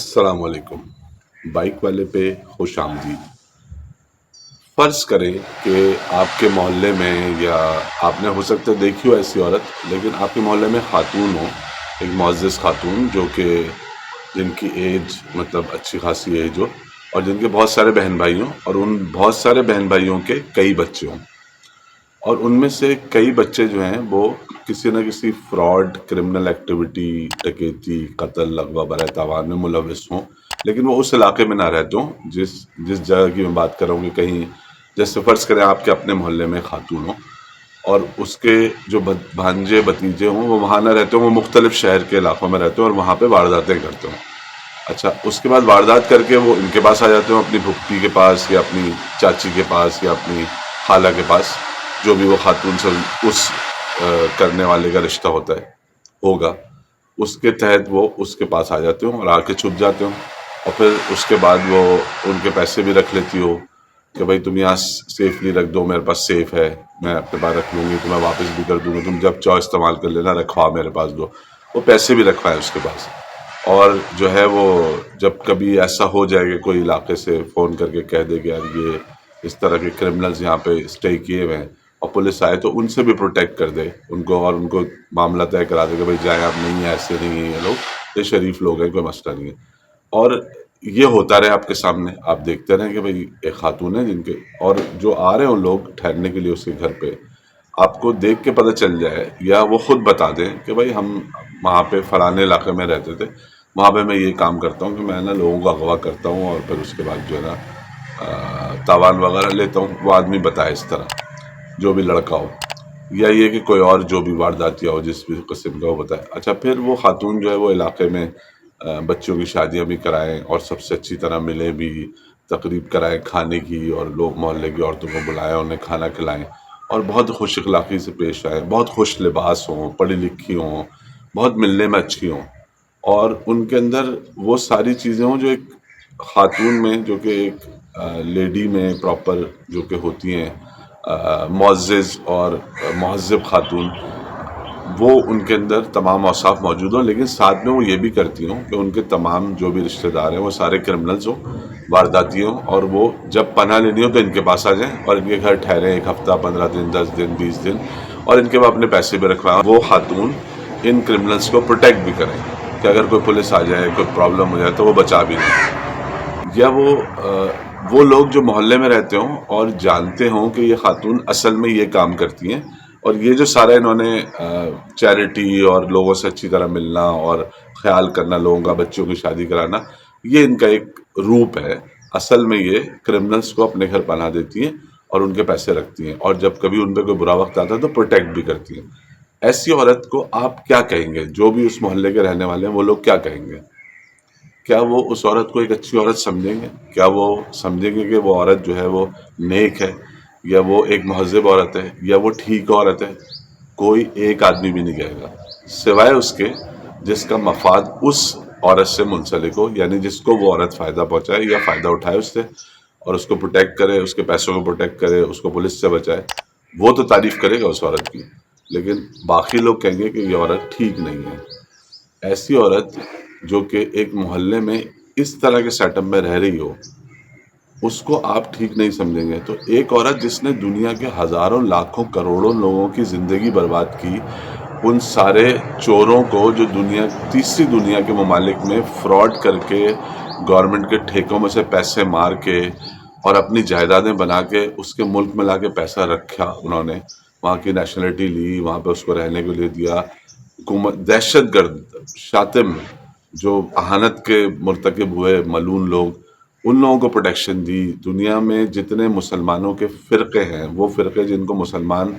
السلام علیکم۔ بائک والے پہ خوش آمدید۔ فرض کریں کہ آپ کے محلے میں یا آپ نے ہو سکتا ہے دیکھی ہو ایسی عورت، لیکن آپ کے محلے میں خاتون ہو، ایک معزز خاتون جو کہ جن کی ایج مطلب اچھی خاصی ایج ہو، اور جن کے بہت سارے بہن بھائی ہوں، اور ان بہت سارے بہن بھائیوں کے کئی بچے ہوں، اور ان میں سے کئی بچے جو ہیں وہ کسی نہ کسی فراڈ، کرمنل ایکٹیویٹی، ڈکیتی، قتل، اغوا برائے تاوان میں ملوث ہوں، لیکن وہ اس علاقے میں نہ رہتے ہوں جس جگہ کی میں بات کر رہا ہوں کہ کہیں جیسے فرض کریں آپ کے اپنے محلے میں خاتون ہوں، اور اس کے جو بھانجے بتیجے ہوں وہ وہاں نہ رہتے ہوں، وہ مختلف شہر کے علاقوں میں رہتے ہوں اور وہاں پہ وارداتیں کرتے ہوں۔ اچھا، اس کے بعد واردات کر کے وہ ان کے پاس آ جاتے ہوں، اپنی پھپھی کے پاس یا اپنی چاچی کے پاس یا اپنی خالہ کے پاس، جو بھی وہ خاتون سے اس کرنے والے کا رشتہ ہوگا، اس کے تحت وہ اس کے پاس آ جاتے ہوں اور آ کے چھپ جاتے ہوں، اور پھر اس کے بعد وہ ان کے پیسے بھی رکھ لیتی ہو کہ بھائی تم یہاں سیفلی رکھ دو، میرے پاس سیف ہے، میں اپنے پاس رکھ لوں گی، تمہیں واپس بھی کر دوں گی، تم جب چاہو استعمال کر لینا، رکھواؤ میرے پاس دو۔ وہ پیسے بھی رکھوائے اس کے پاس، اور جو ہے وہ جب کبھی ایسا ہو جائے کہ کوئی علاقے سے فون کر کے کہہ دے کہ یار یہ اس طرح کے کرمنلز یہاں پہ اسٹے کیے ہوئے ہیں، اور پولیس آئے تو ان سے بھی پروٹیکٹ کر دے ان کو، اور ان کو معاملہ طے کرا دے کہ بھائی جائیں، آپ نہیں ہیں، ایسے نہیں ہیں یہ لوگ، یہ شریف لوگ ہیں، کوئی مسئلہ نہیں ہے۔ اور یہ ہوتا رہے آپ کے سامنے، آپ دیکھتے رہیں کہ بھائی ایک خاتون ہے جن کے، اور جو آ رہے ہوں لوگ ٹھہرنے کے لیے اس کے گھر پہ، آپ کو دیکھ کے پتہ چل جائے یا وہ خود بتا دیں کہ بھائی ہم وہاں پہ فلانے علاقے میں رہتے تھے، وہاں پہ میں یہ کام کرتا ہوں کہ میں نا لوگوں کو اغوا کرتا ہوں اور پھر اس کے بعد جو ہے نا تاوان وغیرہ لیتا ہوں، وہ آدمی بتائے اس طرح، جو بھی لڑکا ہو، یا یہ کہ کوئی اور جو بھی وارداتیا ہو جس بھی قسم کا وہ بتائے۔ اچھا، پھر وہ خاتون جو ہے وہ علاقے میں بچوں کی شادیاں بھی کرائیں اور سب سے اچھی طرح ملے بھی، تقریب کرائیں کھانے کی، اور لوگ محلے کی عورتوں کو بلائیں، انہیں کھانا کھلائیں، اور بہت خوش اخلاقی سے پیش آئیں، بہت خوش لباس ہوں، پڑھی لکھی ہوں، بہت ملنے میں اچھی ہوں، اور ان کے اندر وہ ساری چیزیں ہوں جو ایک خاتون میں، جو کہ ایک لیڈی میں پراپر جو کہ ہوتی ہیں، معزز اور مہذب خاتون، وہ ان کے اندر تمام اوصاف موجود ہوں، لیکن ساتھ میں وہ یہ بھی کرتی ہوں کہ ان کے تمام جو بھی رشتہ دار ہیں وہ سارے کرمنلز ہوں، وارداتی ہوں، اور وہ جب پناہ لینی ہو تو ان کے پاس آ جائیں اور ان کے گھر ٹھہریں، ایک ہفتہ، 15 دن، 10 دن، 20 دن، اور ان کے وہ اپنے پیسے بھی رکھوائیں۔ وہ خاتون ان کرمنلز کو پروٹیکٹ بھی کریں کہ اگر کوئی پولیس آ جائے، کوئی پرابلم ہو جائے تو وہ بچا بھی دیں، یا وہ لوگ جو محلے میں رہتے ہوں اور جانتے ہوں کہ یہ خاتون اصل میں یہ کام کرتی ہیں، اور یہ جو سارا انہوں نے چیریٹی اور لوگوں سے اچھی طرح ملنا اور خیال کرنا، لوگوں کا بچوں کی شادی کرانا، یہ ان کا ایک روپ ہے، اصل میں یہ کرمنلز کو اپنے گھر پناہ دیتی ہیں اور ان کے پیسے رکھتی ہیں، اور جب کبھی ان پہ کوئی برا وقت آتا ہے تو پروٹیکٹ بھی کرتی ہیں۔ ایسی عورت کو آپ کیا کہیں گے؟ جو بھی اس محلے کے رہنے والے ہیں وہ لوگ کیا کہیں گے؟ کیا وہ اس عورت کو ایک اچھی عورت سمجھیں گے؟ کیا وہ سمجھیں گے کہ وہ عورت جو ہے وہ نیک ہے، یا وہ ایک مہذب عورت ہے، یا وہ ٹھیک عورت ہے؟ کوئی ایک آدمی بھی نہیں کہے گا، سوائے اس کے جس کا مفاد اس عورت سے منسلک ہو، یعنی جس کو وہ عورت فائدہ پہنچائے یا فائدہ اٹھائے اس سے، اور اس کو پروٹیکٹ کرے، اس کے پیسوں کو پروٹیکٹ کرے، اس کو پولیس سے بچائے، وہ تو تعریف کرے گا اس عورت کی، لیکن باقی لوگ کہیں گے کہ یہ عورت ٹھیک نہیں ہے۔ ایسی عورت جو کہ ایک محلے میں اس طرح کے سیٹ اپ میں رہ رہی ہو، اس کو آپ ٹھیک نہیں سمجھیں گے، تو ایک عورت جس نے دنیا کے ہزاروں، لاکھوں، کروڑوں لوگوں کی زندگی برباد کی، ان سارے چوروں کو جو تیسری دنیا کے ممالک میں فراڈ کر کے گورنمنٹ کے ٹھیکوں میں سے پیسے مار کے اور اپنی جائیدادیں بنا کے اس کے ملک میں لا کے پیسہ رکھا، انہوں نے وہاں کی نیشنلٹی لی، وہاں پہ اس کو رہنے کے لیے دیا، حکومت، دہشت گرد، شاطم، جو اہانت کے مرتکب ہوئے ملعون لوگ، ان لوگوں کو پروٹیکشن دی، دنیا میں جتنے مسلمانوں کے فرقے ہیں، وہ فرقے جن کو مسلمان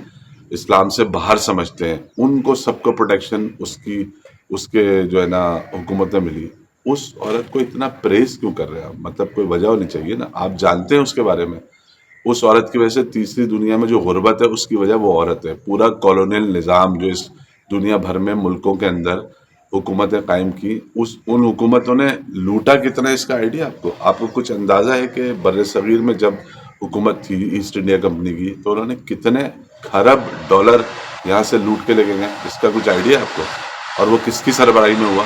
اسلام سے باہر سمجھتے ہیں، ان کو سب کو پروٹیکشن اس کے جو ہے نا حکومت میں ملی۔ اس عورت کو اتنا پریز کیوں کر رہے ہیں آپ؟ مطلب کوئی وجہ ہونی چاہیے نا، آپ جانتے ہیں اس کے بارے میں، اس عورت کی وجہ سے تیسری دنیا میں جو غربت ہے اس کی وجہ وہ عورت ہے۔ پورا کالونیل نظام جو اس دنیا بھر میں ملکوں کے اندر حکومتیں قائم کی، ان حکومتوں نے لوٹا کتنا ہے، اس کا آئیڈیا آپ کو کچھ اندازہ ہے کہ بر صغیر میں جب حکومت تھی ایسٹ انڈیا کمپنی کی، تو انہوں نے کتنے کھرب ڈالر یہاں سے لوٹ کے لے کے گئے، اس کا کچھ آئیڈیا ہے آپ کو؟ اور وہ کس کی سربراہی میں ہوا؟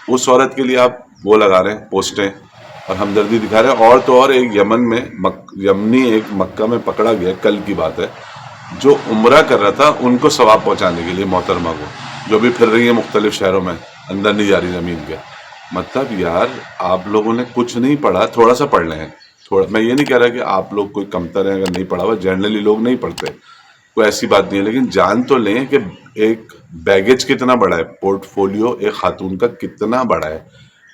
اس عورت کے لیے آپ وہ لگا رہے ہیں پوسٹیں اور ہمدردی دکھا رہے ہیں. اور تو اور ایک یمن میں یمنی ایک مکہ میں پکڑا گیا، کل کی بات ہے، جو عمرہ کر رہا تھا ان کو ثواب پہنچانے کے لیے، محترمہ کو، جو بھی پھر رہی ہے مختلف شہروں میں، اندر نہیں جا رہی زمین کے. مطلب یار آپ لوگوں نے کچھ نہیں پڑھا، تھوڑا سا پڑھ لیں. تھوڑا، میں یہ نہیں کہہ رہا کہ آپ لوگ کوئی کمتر ہیں اگر نہیں پڑھا ہوا، جنرلی لوگ نہیں پڑھتے، کوئی ایسی بات نہیں ہے، لیکن جان تو لیں کہ ایک بیگیج کتنا بڑا ہے، پورٹ فولیو ایک خاتون کا کتنا بڑا ہے،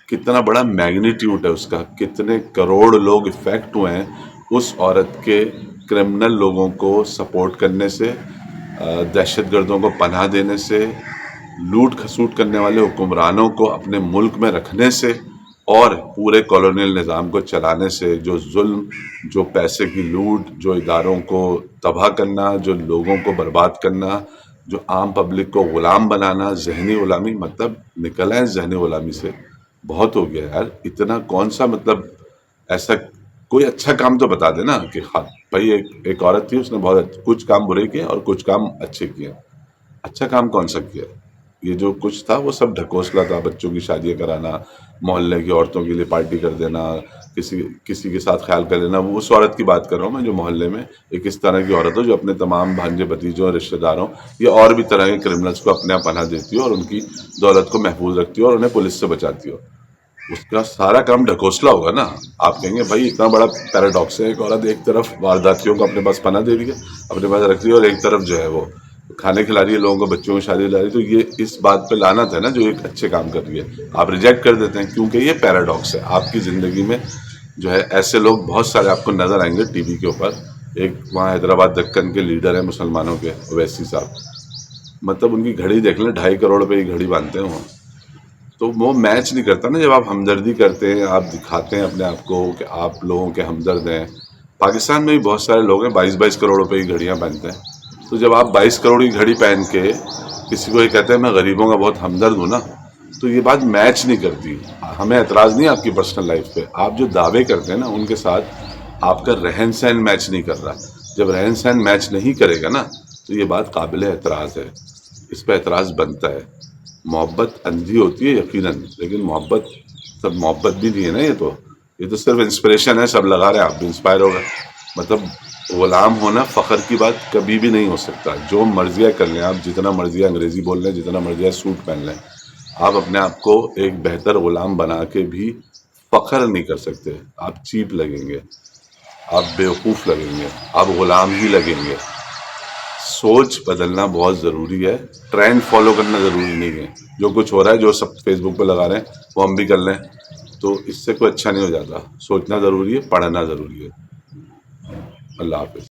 کتنا بڑا میگنیٹیوڈ ہے اس کا، کتنے کروڑ لوگ افیکٹ ہوئے ہیں اس عورت کے کرمنل لوگوں کو سپورٹ کرنے سے، دہشت گردوں کو پناہ دینے سے، لوٹ کھسوٹ کرنے والے حکمرانوں کو اپنے ملک میں رکھنے سے، اور پورے کالونیل نظام کو چلانے سے، جو ظلم، جو پیسے کی لوٹ، جو اداروں کو تباہ کرنا، جو لوگوں کو برباد کرنا، جو عام پبلک کو غلام بنانا، ذہنی غلامی. مطلب نکل آئے ذہنی غلامی سے، بہت ہو گیا یار. اتنا کون سا مطلب ایسا کوئی اچھا کام تو بتا دے نا کہ بھائی ایک عورت تھی، اس نے بہت کچھ کام برے کیے اور کچھ کام اچھے کیے. اچھا کام کون سا کیا؟ یہ جو کچھ تھا وہ سب ڈھکوسلا تھا، بچوں کی شادیاں کرانا، محلے کی عورتوں کے لیے پارٹی کر دینا، کسی کے ساتھ خیال کر لینا. وہ اس عورت کی بات کر رہا ہوں میں جو محلے میں ایک اس طرح کی عورت ہو، جو اپنے تمام بھانجے بھتیجوں اور رشتہ داروں یا اور بھی طرح کے کرمنلز کو اپنے پناہ دیتی ہو اور ان کی دولت کو محفوظ رکھتی ہو اور انہیں پولیس سے بچاتی ہو. اس کا سارا کام ڈھکوسلا ہوگا نا. آپ کہیں گے بھائی اتنا بڑا پیراڈاکس ہے، ایک عورت ایک طرف وارداتیوں کو اپنے پاس پناہ دے رہی ہے، اپنے پاس رکھ رہی ہے، اور ایک طرف جو ہے وہ کھانے کھلا رہی ہے لوگوں کو، بچوں کی شادی لا رہی ہے. تو یہ اس بات پہ لعنت ہے نا جو ایک اچھے کام کر رہی ہے، آپ ریجیکٹ کر دیتے ہیں کیونکہ یہ پیراڈاکس ہے. آپ کی زندگی میں جو ہے ایسے لوگ بہت سارے آپ کو نظر آئیں گے ٹی وی کے اوپر. ایک وہاں حیدرآباد دکن کے لیڈر ہیں مسلمانوں کے، اویسی صاحب، مطلب ان کی گھڑی دیکھ لیں، 2.5 کروڑ کی گھڑی باندھتے ہیں وہ. تو وہ میچ نہیں کرتا نا جب آپ ہمدردی کرتے ہیں، آپ دکھاتے ہیں اپنے آپ کو کہ آپ لوگوں کے ہمدرد ہیں. پاکستان میں بھی بہت سارے لوگ ہیں 22 کروڑ کی گھڑیاں پہنتے ہیں. تو جب آپ 22 کروڑ کی گھڑی پہن کے کسی کو یہ کہتے ہیں میں غریبوں کا بہت ہمدرد ہوں نا، تو یہ بات میچ نہیں کرتی. ہمیں اعتراض نہیں آپ کی پرسنل لائف پہ، آپ جو دعوے کرتے ہیں نا ان کے ساتھ آپ کا رہن سہن میچ نہیں کر رہا. جب رہن سہن میچ نہیں کرے گا نا تو یہ بات قابل اعتراض ہے، اس پہ اعتراض بنتا ہے. محبت اندھی ہوتی ہے یقیناً، لیکن محبت سب محبت بھی نہیں ہے نا. یہ تو صرف انسپریشن ہے، سب لگا رہے ہیں، آپ بھی انسپائر ہو گئے. مطلب غلام ہونا فخر کی بات کبھی بھی نہیں ہو سکتا. جو مرضیاں کر لیں آپ، جتنا مرضی انگریزی بول لیں، جتنا مرضی سوٹ پہن لیں، آپ اپنے آپ کو ایک بہتر غلام بنا کے بھی فخر نہیں کر سکتے. آپ چیپ لگیں گے، آپ بیوقوف لگیں گے، آپ غلام ہی لگیں گے. سوچ بدلنا بہت ضروری ہے، ٹرینڈ فالو کرنا ضروری نہیں ہے. جو کچھ ہو رہا ہے، جو سب فیس بک پہ لگا رہے ہیں وہ ہم بھی کر لیں تو اس سے کوئی اچھا نہیں ہو جاتا. سوچنا ضروری ہے، پڑھنا ضروری ہے. اللہ حافظ.